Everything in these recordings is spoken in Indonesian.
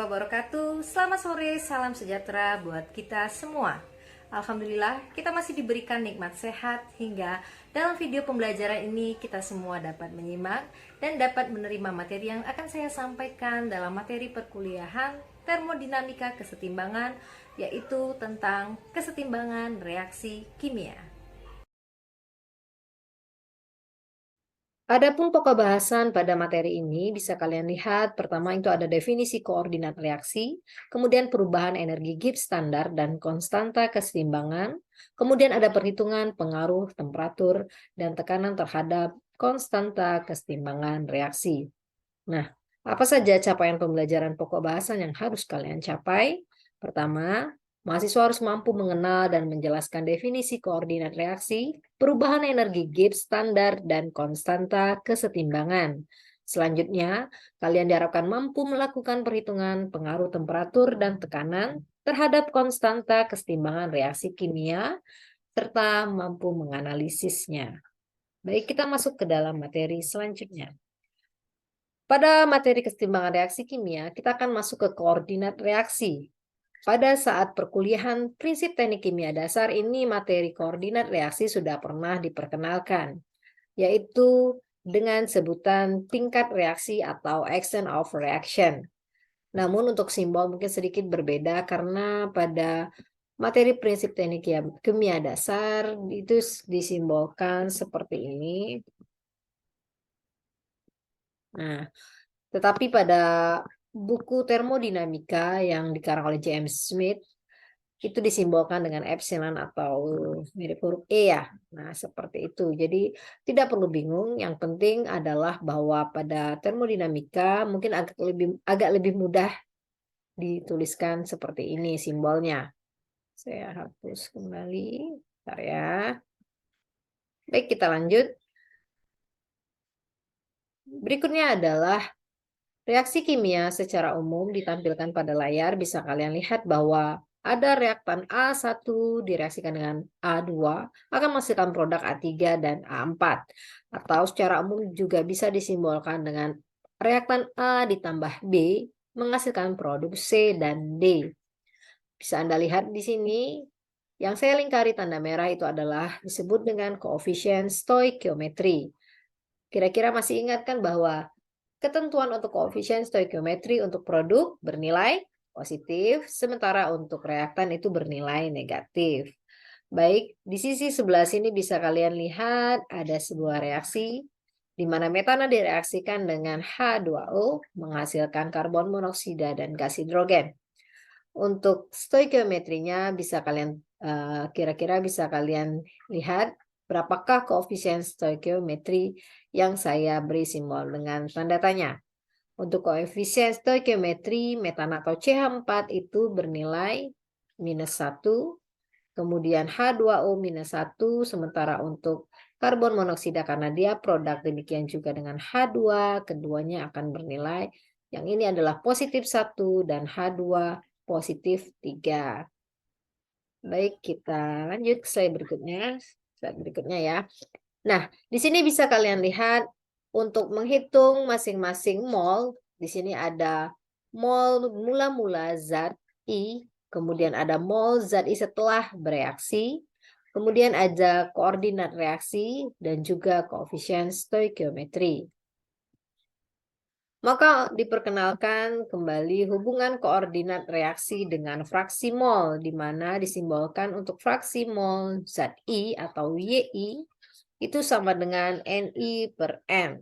wabarakatuh. Selamat sore, salam sejahtera buat kita semua. Alhamdulillah, kita masih diberikan nikmat sehat hingga dalam video pembelajaran ini kita semua dapat menyimak dan dapat menerima materi yang akan saya sampaikan dalam materi perkuliahan termodinamika kesetimbangan, yaitu tentang kesetimbangan reaksi kimia. Adapun pokok bahasan pada materi ini bisa kalian lihat, pertama itu ada definisi koordinat reaksi, kemudian perubahan energi Gibbs standar dan konstanta kesetimbangan, kemudian ada perhitungan pengaruh temperatur dan tekanan terhadap konstanta kesetimbangan reaksi. Nah, apa saja capaian pembelajaran pokok bahasan yang harus kalian capai? Pertama, mahasiswa harus mampu mengenal dan menjelaskan definisi koordinat reaksi, perubahan energi Gibbs standar, dan konstanta kesetimbangan. Selanjutnya, kalian diharapkan mampu melakukan perhitungan pengaruh temperatur dan tekanan terhadap konstanta kesetimbangan reaksi kimia, serta mampu menganalisisnya. Baik, kita masuk ke dalam materi selanjutnya. Pada materi kesetimbangan reaksi kimia, kita akan masuk ke koordinat reaksi. Pada saat perkuliahan prinsip teknik kimia dasar ini, materi koordinat reaksi sudah pernah diperkenalkan, yaitu dengan sebutan tingkat reaksi atau extent of reaction. Namun untuk simbol mungkin sedikit berbeda karena pada materi prinsip teknik kimia dasar itu disimbolkan seperti ini. Nah, tetapi pada buku termodinamika yang dikarang oleh James Smith, itu disimbolkan dengan epsilon atau mirip huruf E ya. Nah, seperti itu. Jadi tidak perlu bingung, yang penting adalah bahwa pada termodinamika mungkin agak lebih mudah dituliskan seperti ini simbolnya. Saya hapus kembali. Bentar ya. Baik, kita lanjut. Berikutnya adalah reaksi kimia secara umum ditampilkan pada layar. Bisa kalian lihat bahwa ada reaktan A1 direaksikan dengan A2 akan menghasilkan produk A3 dan A4. Atau secara umum juga bisa disimbolkan dengan reaktan A ditambah B menghasilkan produk C dan D. Bisa Anda lihat di sini, yang saya lingkari tanda merah itu adalah disebut dengan koefisien stoikiometri. Kira-kira masih ingat kan bahwa ketentuan untuk koefisien stoikiometri untuk produk bernilai positif, sementara untuk reaktan itu bernilai negatif. Baik, di sisi sebelah sini bisa kalian lihat ada sebuah reaksi di mana metana direaksikan dengan H2O menghasilkan karbon monoksida dan gas hidrogen. Untuk stoikiometrinya bisa kalian kira-kira bisa kalian lihat berapakah koefisien stoikiometri yang saya beri simbol dengan tanda tanya. Untuk koefisien stoikiometri metana atau CH4 itu bernilai -1, kemudian H2O -1, sementara untuk karbon monoksida karena dia produk demikian juga dengan H2, keduanya akan bernilai, yang ini adalah +1 dan H2 +3. Baik, kita lanjut ke slide berikutnya ya. Nah, di sini bisa kalian lihat untuk menghitung masing-masing mol, di sini ada mol mula-mula zat I, kemudian ada mol zat I setelah bereaksi, kemudian ada koordinat reaksi dan juga koefisien stoikiometri. Maka diperkenalkan kembali hubungan koordinat reaksi dengan fraksi mol, di mana disimbolkan untuk fraksi mol zat I atau YI itu sama dengan Ni/N,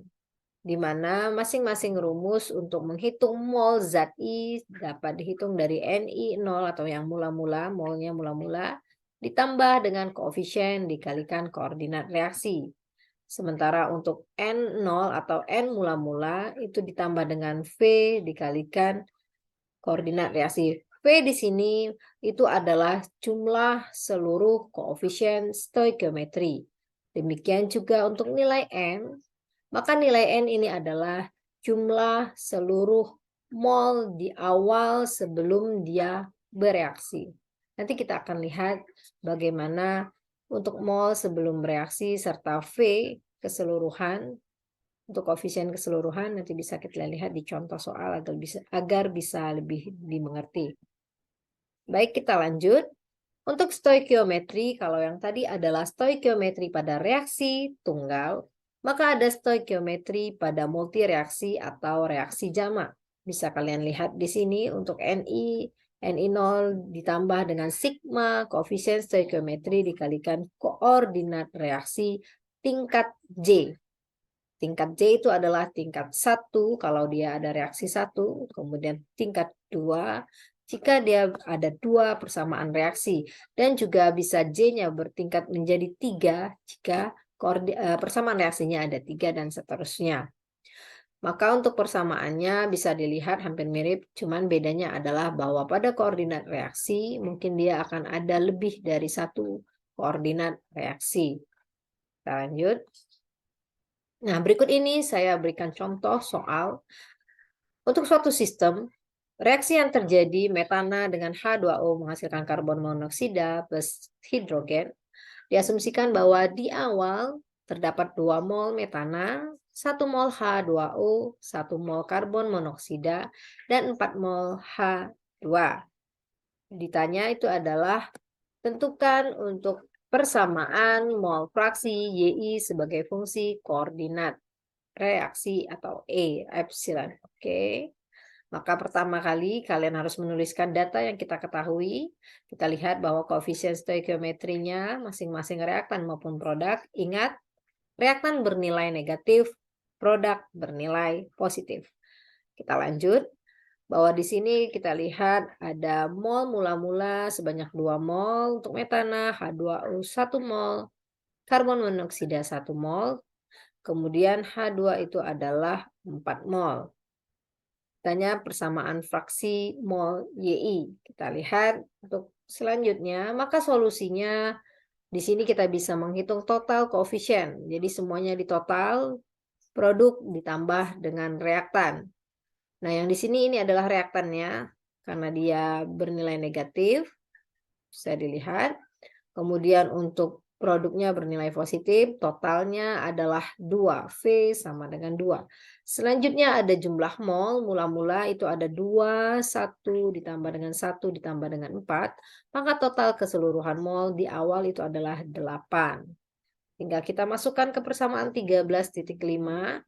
di mana masing-masing rumus untuk menghitung mol zat I dapat dihitung dari Ni0 atau yang mula-mula, molnya mula-mula, ditambah dengan koefisien dikalikan koordinat reaksi. Sementara untuk N0 atau N mula-mula itu ditambah dengan V dikalikan koordinat reaksi. V di sini itu adalah jumlah seluruh koefisien stoikiometri. Demikian juga untuk nilai N, maka nilai N ini adalah jumlah seluruh mol di awal sebelum dia bereaksi. Nanti kita akan lihat bagaimana untuk mol sebelum bereaksi serta V keseluruhan Untuk koefisien keseluruhan nanti bisa kita lihat di contoh soal agar bisa lebih dimengerti. Baik, kita lanjut. Untuk stoikiometri, kalau yang tadi adalah stoikiometri pada reaksi tunggal, maka ada stoikiometri pada multireaksi atau reaksi jamak. Bisa kalian lihat di sini untuk Ni 0 ditambah dengan sigma koefisien stoikiometri dikalikan koordinat reaksi tingkat J. Tingkat J itu adalah tingkat 1 kalau dia ada reaksi 1, kemudian tingkat 2 jika dia ada 2 persamaan reaksi, dan juga bisa J-nya bertingkat menjadi 3 jika persamaan reaksinya ada 3 dan seterusnya. Maka untuk persamaannya bisa dilihat hampir mirip, cuman bedanya adalah bahwa pada koordinat reaksi mungkin dia akan ada lebih dari 1 koordinat reaksi. Kita lanjut. Nah, berikut ini saya berikan contoh soal untuk suatu sistem reaksi yang terjadi metana dengan H2O menghasilkan karbon monoksida plus hidrogen. Diasumsikan bahwa di awal terdapat 2 mol metana, 1 mol H2O, 1 mol karbon monoksida, dan 4 mol H2. Ditanya itu adalah tentukan untuk persamaan mol fraksi YI sebagai fungsi koordinat reaksi atau epsilon. Oke. Maka pertama kali kalian harus menuliskan data yang kita ketahui. Kita lihat bahwa koefisien stoikiometrinya masing-masing reaktan maupun produk. Ingat, reaktan bernilai negatif, produk bernilai positif. Kita lanjut. Bahwa di sini kita lihat ada mol mula-mula sebanyak 2 mol untuk metana, H2O 1 mol, karbon monoksida 1 mol, kemudian H2 itu adalah 4 mol. Tanya persamaan fraksi mol YI. Kita lihat untuk selanjutnya, maka solusinya di sini kita bisa menghitung total koefisien. Jadi semuanya ditotal, produk ditambah dengan reaktan. Nah, yang di sini ini adalah reaktannya karena dia bernilai negatif. Bisa dilihat. Kemudian untuk produknya bernilai positif, totalnya adalah 2. V sama dengan 2. Selanjutnya ada jumlah mol, mula-mula itu ada 2, 1 ditambah dengan 1 ditambah dengan 4. Maka total keseluruhan mol di awal itu adalah 8. Tinggal kita masukkan ke persamaan 13.5.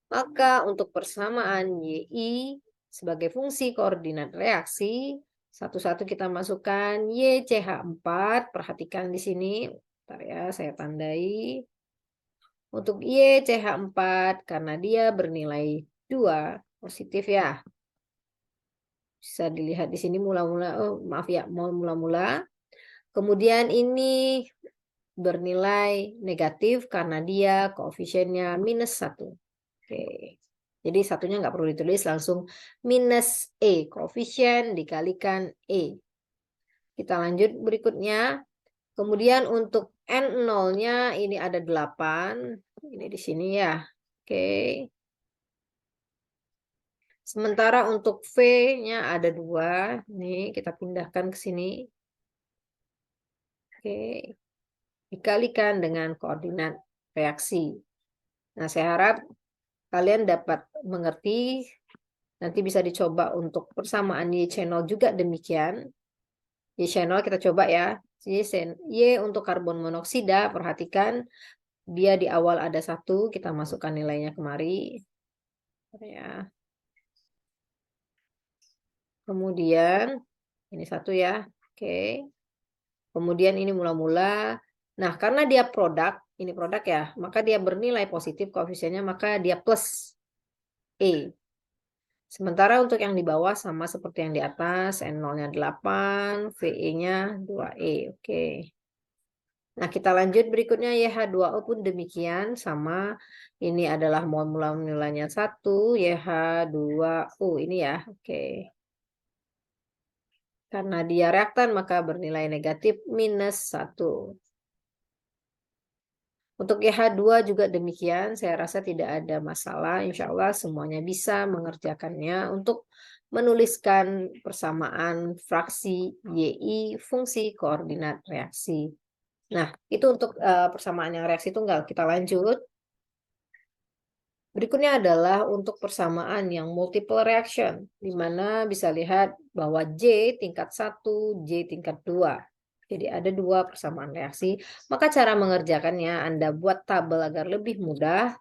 Maka untuk persamaan YI sebagai fungsi koordinat reaksi, satu-satu kita masukkan YCH4. Perhatikan di sini. Bentar ya, saya tandai. Untuk YCH4 karena dia bernilai 2 positif ya. Bisa dilihat di sini mula-mula, oh maaf ya, mula-mula. Kemudian ini bernilai negatif karena dia koefisiennya -1. Oke. Jadi satunya nggak perlu ditulis, langsung minus E. Koefisien dikalikan E. Kita lanjut berikutnya. Kemudian untuk N0-nya ini ada 8. Ini di sini ya. Oke. Sementara untuk V-nya ada 2. Nih kita pindahkan ke sini. Oke. Dikalikan dengan koordinat reaksi. Nah, saya harap kalian dapat mengerti. Nanti bisa dicoba untuk persamaan Y-channel juga demikian. Y-channel kita coba ya. Y untuk karbon monoksida, perhatikan dia di awal ada 1, kita masukkan nilainya kemari. Ya. Kemudian ini 1 ya. Oke. Kemudian ini mula-mula. Nah, karena dia produk, ini produk ya, maka dia bernilai positif koefisiennya, maka dia plus E. Sementara untuk yang di bawah sama seperti yang di atas, N0-nya 8, VE-nya 2E. Oke. Nah, kita lanjut berikutnya YH2O pun demikian sama. Ini adalah mol nilainya 1, YH2O ini ya. Oke. Karena dia reaktan maka bernilai negatif -1. Untuk YH2 juga demikian, saya rasa tidak ada masalah. Insya Allah semuanya bisa mengerjakannya untuk menuliskan persamaan fraksi YI fungsi koordinat reaksi. Nah, itu untuk persamaan yang reaksi tunggal. Kita lanjut. Berikutnya adalah untuk persamaan yang multiple reaction, di mana bisa lihat bahwa J tingkat 1, J tingkat 2. Jadi ada 2 persamaan reaksi, maka cara mengerjakannya Anda buat tabel agar lebih mudah.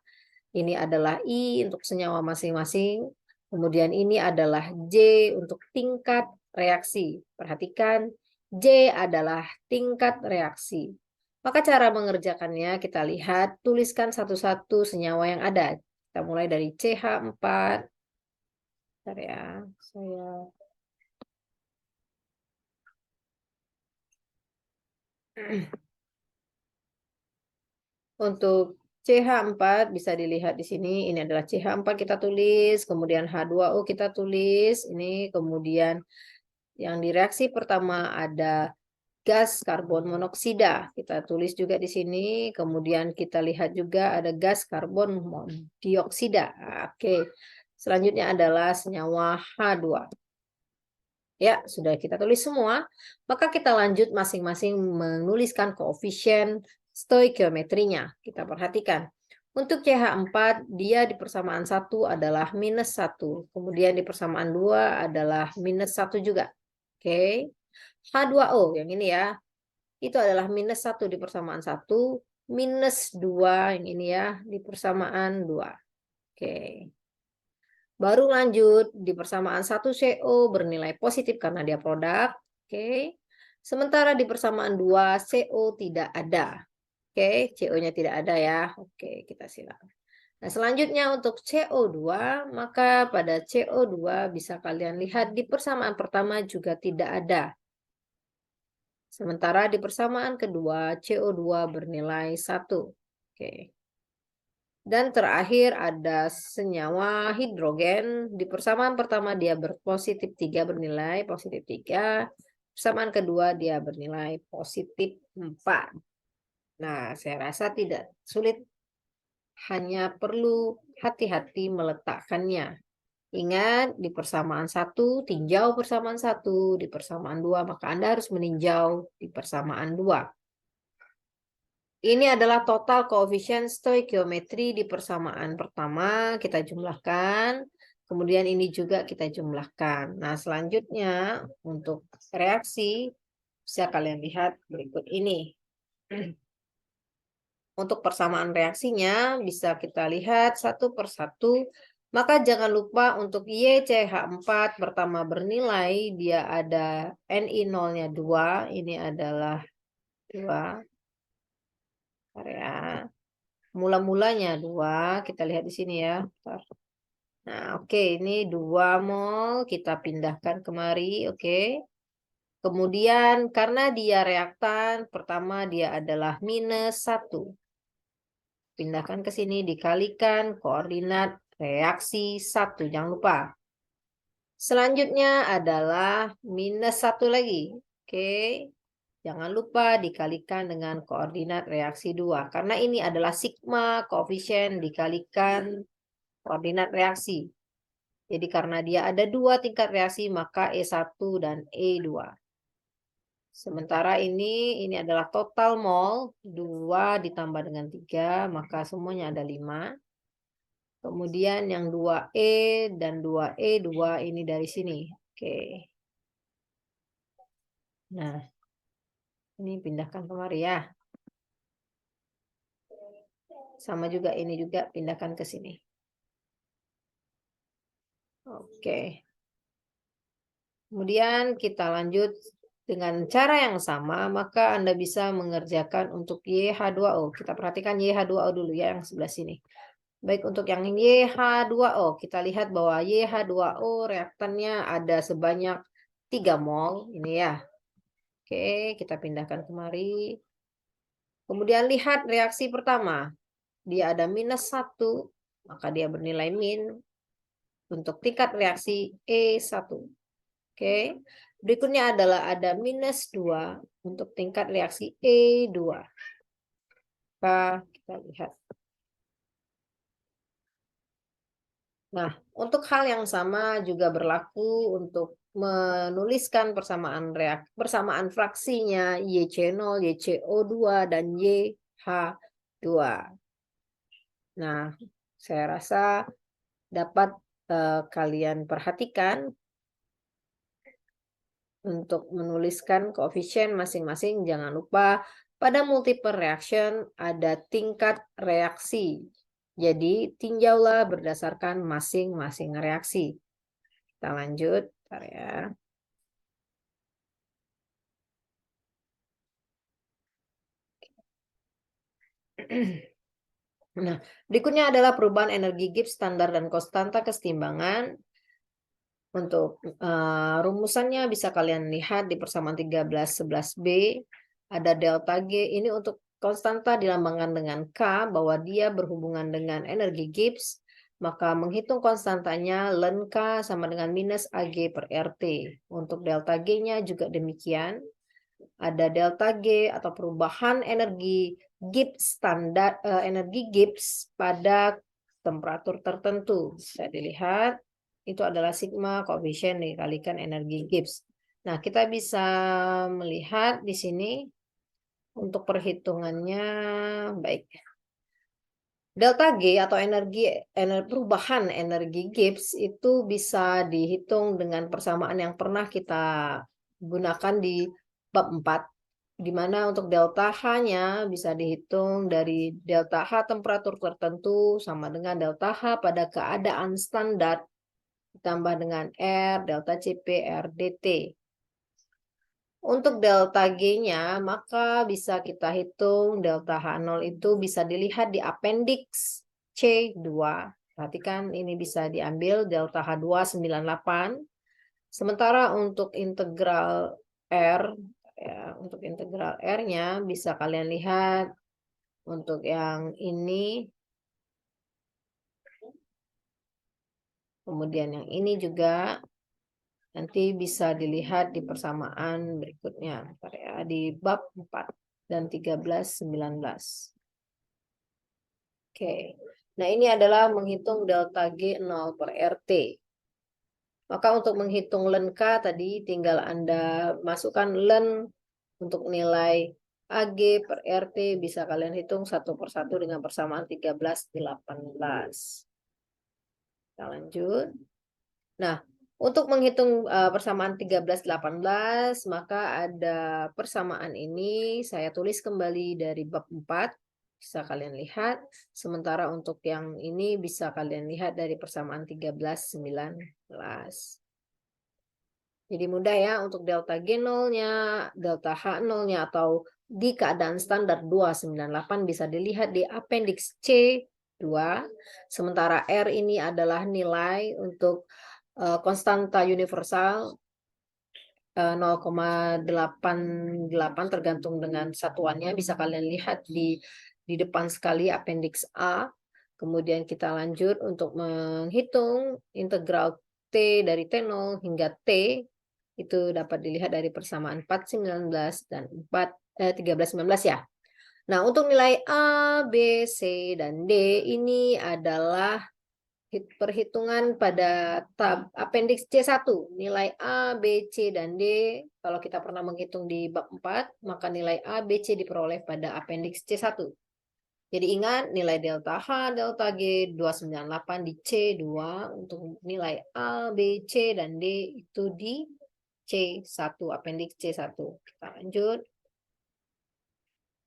Ini adalah I untuk senyawa masing-masing, kemudian ini adalah J untuk tingkat reaksi. Perhatikan, J adalah tingkat reaksi. Maka cara mengerjakannya kita lihat, tuliskan satu-satu senyawa yang ada. Kita mulai dari CH4. Bentar ya, saya untuk CH4 bisa dilihat di sini, ini adalah CH4 kita tulis, kemudian H2O kita tulis, ini kemudian yang di reaksi pertama ada gas karbon monoksida, kita tulis juga di sini, kemudian kita lihat juga ada gas karbon dioksida. Oke, selanjutnya adalah senyawa H2. Ya, sudah kita tulis semua. Maka kita lanjut masing-masing menuliskan koefisien stoikiometrinya. Kita perhatikan. Untuk CH4, dia di persamaan 1 adalah -1. Kemudian di persamaan 2 adalah -1 juga. Oke. H2O, yang ini ya. Itu adalah -1 di persamaan 1, -2 yang ini ya, di persamaan 2. Oke. Baru lanjut di persamaan 1 CO bernilai positif karena dia produk. Oke. Sementara di persamaan 2 CO tidak ada. Oke, CO-nya tidak ada ya. Oke, kita silang. Nah, selanjutnya untuk CO2, maka pada CO2 bisa kalian lihat di persamaan pertama juga tidak ada. Sementara di persamaan kedua CO2 bernilai 1. Oke. Dan terakhir ada senyawa hidrogen. Di persamaan pertama dia berpositif 3, bernilai positif 3. Persamaan kedua dia bernilai positif 4. Nah, saya rasa tidak sulit. Hanya perlu hati-hati meletakkannya. Ingat, di persamaan 1, tinjau persamaan 1. Di persamaan 2, maka Anda harus meninjau di persamaan 2. Ini adalah total koefisien stoikiometri di persamaan pertama, kita jumlahkan. Kemudian ini juga kita jumlahkan. Nah, selanjutnya untuk reaksi, bisa kalian lihat berikut ini. Untuk persamaan reaksinya, bisa kita lihat satu persatu. Maka jangan lupa untuk YCH4 pertama bernilai, dia ada Ni0-nya 2, ini adalah 2. Ya. Mula-mulanya 2, kita lihat di sini ya. Nah, oke, ini 2 mol, kita pindahkan kemari, oke. Kemudian karena dia reaktan, pertama dia adalah -1. Pindahkan ke sini, dikalikan koordinat reaksi 1, jangan lupa. Selanjutnya adalah -1 lagi, oke. Jangan lupa dikalikan dengan koordinat reaksi 2. Karena ini adalah sigma koefisien dikalikan koordinat reaksi. Jadi karena dia ada 2 tingkat reaksi, maka E1 dan E2. Sementara ini adalah total mol. 2 ditambah dengan 3, maka semuanya ada 5. Kemudian yang 2E dan 2E2 ini dari sini. Oke. Nah. Ini pindahkan kemari ya. Sama juga ini juga pindahkan ke sini. Oke. Kemudian kita lanjut dengan cara yang sama, maka Anda bisa mengerjakan untuk YH2O. Kita perhatikan YH2O dulu ya, yang sebelah sini. Baik, untuk yang YH2O, kita lihat bahwa YH2O reaktannya ada sebanyak 3 mol. Ini ya. Oke, kita pindahkan kemari. Kemudian lihat reaksi pertama. Dia ada -1, maka dia bernilai min untuk tingkat reaksi E1. Oke. Berikutnya adalah ada -2 untuk tingkat reaksi E2. Maka kita lihat. Nah, untuk hal yang sama juga berlaku untuk menuliskan persamaan fraksinya YC0, YCO2, dan YH2. Nah, Saya rasa dapat kalian perhatikan untuk menuliskan koefisien masing-masing. Jangan lupa pada multiple reaction ada tingkat reaksi. Jadi tinjaulah berdasarkan masing-masing reaksi. Kita lanjut, bentar ya. Nah, berikutnya adalah perubahan energi Gibbs standar dan konstanta kesetimbangan. Untuk rumusannya bisa kalian lihat di persamaan 13-11b. Ada delta G, ini untuk konstanta dilambangkan dengan K, bahwa dia berhubungan dengan energi Gibbs. Maka menghitung konstantanya ln K sama dengan minus AG per RT. Untuk delta G-nya juga demikian. Ada delta G atau perubahan energi Gibbs standar, energi Gibbs pada temperatur tertentu. Bisa dilihat itu adalah sigma koefisien dikalikan energi Gibbs. Nah, kita bisa melihat di sini untuk perhitungannya baik. Delta G atau perubahan energi Gibbs itu bisa dihitung dengan persamaan yang pernah kita gunakan di bab 4, di mana untuk delta H-nya bisa dihitung dari delta H temperatur tertentu sama dengan delta H pada keadaan standar ditambah dengan R, delta Cp, R, dt. Untuk delta G-nya, maka bisa kita hitung delta H0 itu bisa dilihat di appendix C2. Perhatikan ini bisa diambil delta H2 98. Sementara untuk integral R, ya, untuk integral R-nya bisa kalian lihat untuk yang ini. Kemudian yang ini juga nanti bisa dilihat di persamaan berikutnya di bab 4 dan 13-19. Oke. Nah, ini adalah menghitung delta G 0 per RT. Maka untuk menghitung ln K tadi tinggal Anda masukkan ln untuk nilai AG per RT, bisa kalian hitung satu persatu dengan persamaan 13-18. Kita lanjut. Nah, untuk menghitung persamaan 13-18, maka ada persamaan ini saya tulis kembali dari bab 4. Bisa kalian lihat. Sementara untuk yang ini bisa kalian lihat dari persamaan 13-19. Jadi mudah ya untuk delta G0-nya, delta H0-nya atau di keadaan standar 298 bisa dilihat di appendix C2. Sementara R ini adalah nilai untuk konstanta universal 0,88 tergantung dengan satuannya. Bisa kalian lihat di depan sekali appendix A. Kemudian kita lanjut untuk menghitung integral T dari T0 hingga T. Itu dapat dilihat dari persamaan 4-19 dan 13-19 ya. Nah, untuk nilai A, B, C, dan D ini adalah perhitungan pada tab appendix C1. Nilai A, B, C, dan D. Kalau kita pernah menghitung di bab 4, maka nilai A, B, C diperoleh pada appendix C1. Jadi ingat nilai delta H, delta G 298 di C2, untuk nilai A, B, C, dan D itu di C1, appendix C1. Kita lanjut.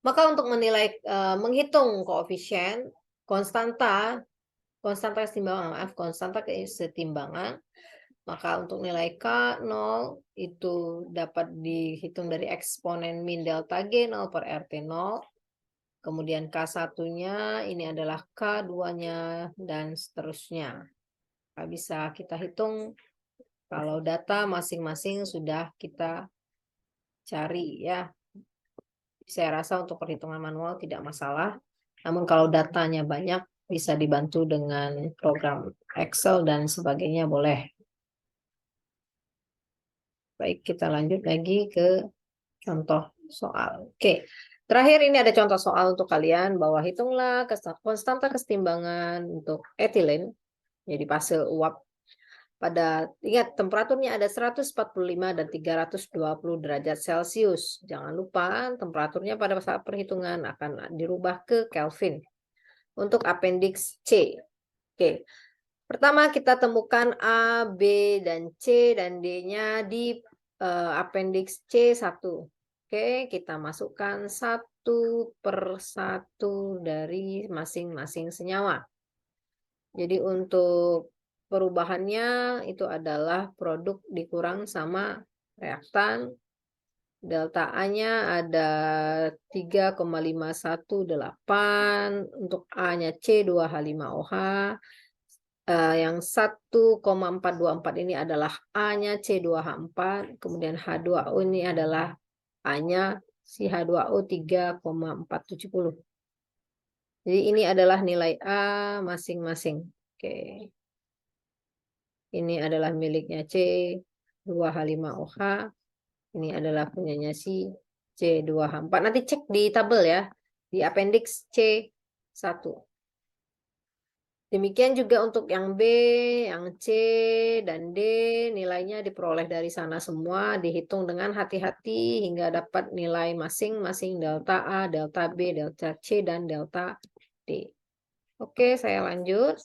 Maka untuk menilai, menghitung koefisien konstanta kesetimbangan, maka untuk nilai K0 itu dapat dihitung dari eksponen min delta G 0 per RT 0. Kemudian K1-nya ini adalah K2-nya dan seterusnya. Nah, bisa kita hitung kalau data masing-masing sudah kita cari ya. Saya rasa untuk perhitungan manual tidak masalah. Namun kalau datanya banyak bisa dibantu dengan program Excel dan sebagainya boleh. Baik, kita lanjut lagi ke contoh soal. Oke. Terakhir ini ada contoh soal untuk kalian bahwa hitunglah konstanta kesetimbangan untuk etilen, jadi fase uap pada, ingat temperaturnya ada 145 dan 320 derajat Celcius. Jangan lupa temperaturnya pada saat perhitungan akan dirubah ke Kelvin. Untuk appendix C. Oke, pertama kita temukan A, B, dan C dan D-nya di appendix C1. Oke, kita masukkan satu per satu dari masing-masing senyawa. Jadi untuk perubahannya itu adalah produk dikurang sama reaktan. Delta A-nya ada 3,518, untuk A-nya C2H5OH. Yang 1,424 ini adalah A-nya C2H4, kemudian H2O ini adalah A-nya si H2O 3,470. Jadi ini adalah nilai A masing-masing. Oke. Ini adalah miliknya C2H5OH. Ini adalah punyanya si C2H4. Nanti cek di tabel ya, di appendix C1. Demikian juga untuk yang B, yang C, dan D, nilainya diperoleh dari sana semua, dihitung dengan hati-hati hingga dapat nilai masing-masing delta A, delta B, delta C, dan delta D. Oke, saya lanjut.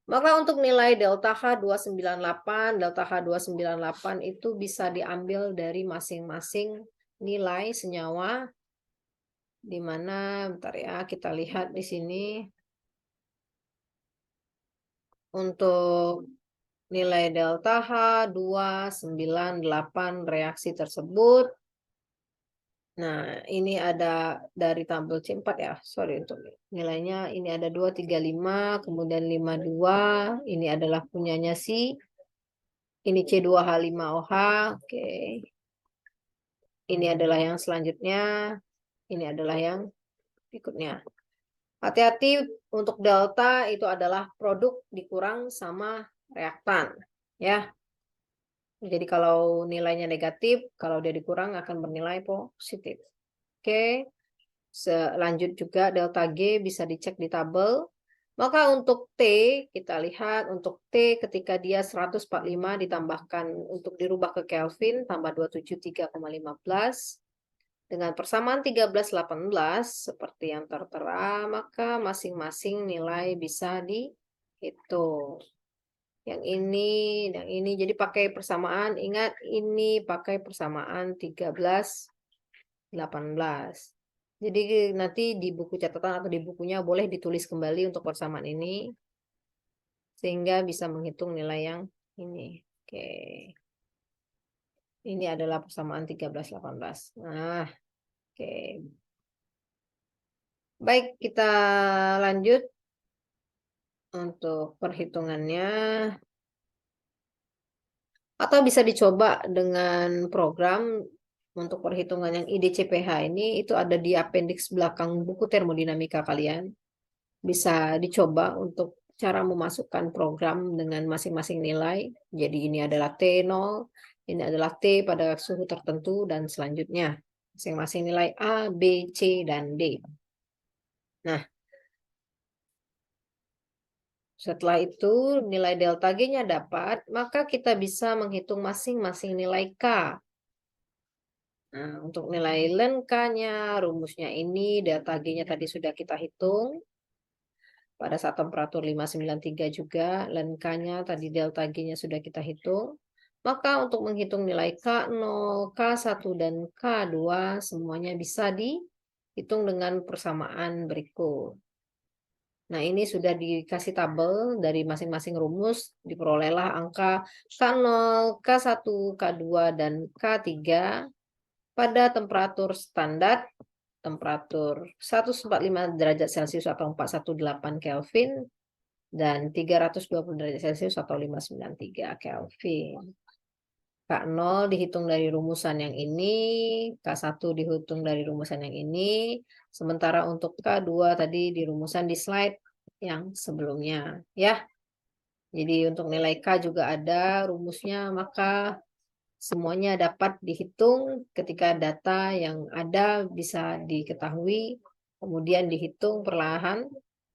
Maka untuk nilai delta H298, delta H298 itu bisa diambil dari masing-masing nilai senyawa, di mana, bentar ya, kita lihat di sini. Untuk nilai delta H298 reaksi tersebut. Nah, ini ada dari tabel C4 ya. Sorry untuk nilainya. Ini ada 235, kemudian 52. Ini adalah punyanya si. Ini C2H5OH. Oke. Ini adalah yang selanjutnya. Ini adalah yang berikutnya. Hati-hati untuk delta itu adalah produk dikurang sama reaktan. Ya. Jadi kalau nilainya negatif, kalau dia dikurang akan bernilai positif. Oke. Selanjut juga delta G bisa dicek di tabel. Maka untuk T, kita lihat untuk T ketika dia 145 ditambahkan untuk dirubah ke Kelvin, tambah 273,15. Dengan persamaan 1318 seperti yang tertera, maka masing-masing nilai bisa dihitung. Yang ini, yang ini. Jadi pakai persamaan, ingat ini pakai persamaan 1318. Jadi nanti di buku catatan atau di bukunya boleh ditulis kembali untuk persamaan ini. Sehingga bisa menghitung nilai yang ini. Oke. Ini adalah persamaan 1318. Nah, oke. Baik, kita lanjut untuk perhitungannya. Atau bisa dicoba dengan program untuk perhitungan yang IDCPH ini, itu ada di appendix belakang buku termodinamika kalian. Bisa dicoba untuk cara memasukkan program dengan masing-masing nilai. Jadi ini adalah T0, ini adalah T pada suhu tertentu, dan selanjutnya masing-masing nilai A, B, C, dan D. Nah, setelah itu nilai delta G-nya dapat, maka kita bisa menghitung masing-masing nilai K. Nah, untuk nilai len K-nya, rumusnya ini, delta G-nya tadi sudah kita hitung. Pada saat temperatur 593 juga, len K-nya tadi delta G-nya sudah kita hitung. Maka untuk menghitung nilai K0, K1, dan K2, semuanya bisa dihitung dengan persamaan berikut. Nah, ini sudah dikasih tabel dari masing-masing rumus, diperolehlah angka K0, K1, K2, dan K3 pada temperatur standar, temperatur 145 derajat Celcius atau 418 Kelvin, dan 320 derajat Celcius atau 593 Kelvin. K0 dihitung dari rumusan yang ini, K1 dihitung dari rumusan yang ini, sementara untuk K2 tadi di rumusan di slide yang sebelumnya. Ya. Jadi untuk nilai K juga ada rumusnya, maka semuanya dapat dihitung ketika data yang ada bisa diketahui, kemudian dihitung perlahan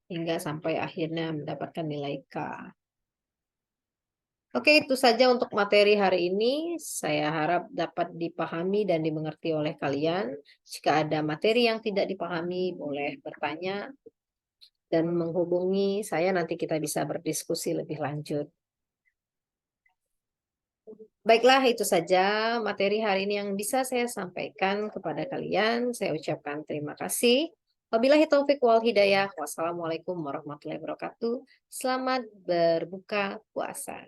hingga sampai akhirnya mendapatkan nilai K. Oke, itu saja untuk materi hari ini. Saya harap dapat dipahami dan dimengerti oleh kalian. Jika ada materi yang tidak dipahami, boleh bertanya. dan menghubungi saya, nanti kita bisa berdiskusi lebih lanjut. Baiklah, itu saja materi hari ini yang bisa saya sampaikan kepada kalian. Saya ucapkan terima kasih. Wabillahi taufik wal hidayah. Wassalamualaikum warahmatullahi wabarakatuh. Selamat berbuka puasa.